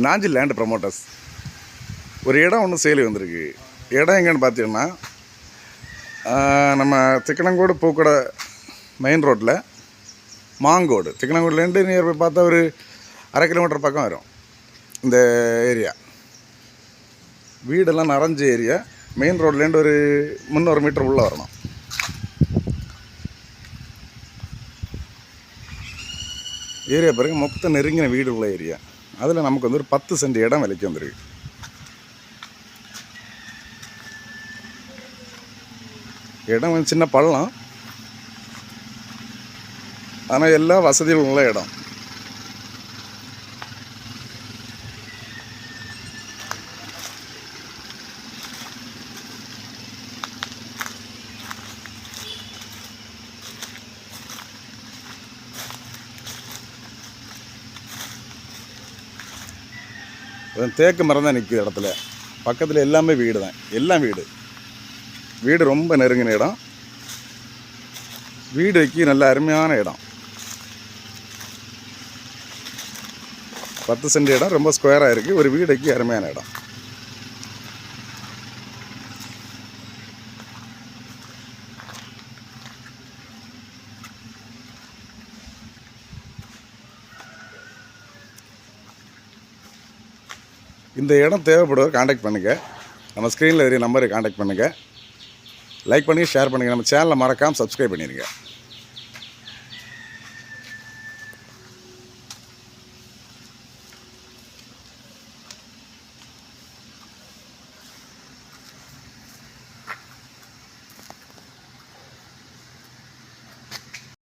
Nanjil land promoters ஒரு இடம் ஒன்று சேலி வந்திருக்கு. இடம் எங்கேன்னு பார்த்தீங்கன்னா நம்ம திக்கணங்கோடு பூக்கடை மெயின் ரோட்டில் மாங்கோடு திக்கணங்கோடுலேருந்து நியர் போய் பார்த்தா ஒரு 1/2 கிலோமீட்டர் பக்கம் வரும். இந்த ஏரியா வீடெல்லாம் நிறைஞ்ச ஏரியா. மெயின் ரோட்லேருந்து ஒரு 300 மீட்டர் உள்ளே வரணும். ஏரியா பாருங்க, மொத்த நெருங்கின வீடு உள்ள ஏரியா. அதில் நமக்கு வந்து ஒரு 10 சென்ட் இடம் விலைக்கு வந்துருக்கு. இடம் வந்து சின்ன பள்ளம், ஆனால் எல்லா வசதிகளும் உள்ள இடம். தேக்கு மரம் தான் நிற்கிது இடத்துல. பக்கத்தில் எல்லாமே வீடு தான், எல்லாம் வீடு ரொம்ப நெருங்கின இடம். வீடு வைக்க நல்ல அருமையான இடம். 10 சென்ட் இடம், ரொம்ப ஸ்கொயராக இருக்குது. ஒரு வீடு வைக்க அருமையான இடம். இந்த இடம் தேவைப்படுவோர் காண்டாக்ட் பண்ணுங்கள். நம்ம ஸ்க்ரீனில் தெரிய நம்பருக்கு காண்டாக்ட் பண்ணுங்கள். லைக் பண்ணி ஷேர் பண்ணுங்கள். நம்ம சேனலை மறக்காமல் சப்ஸ்கிரைப் பண்ணிடுங்க.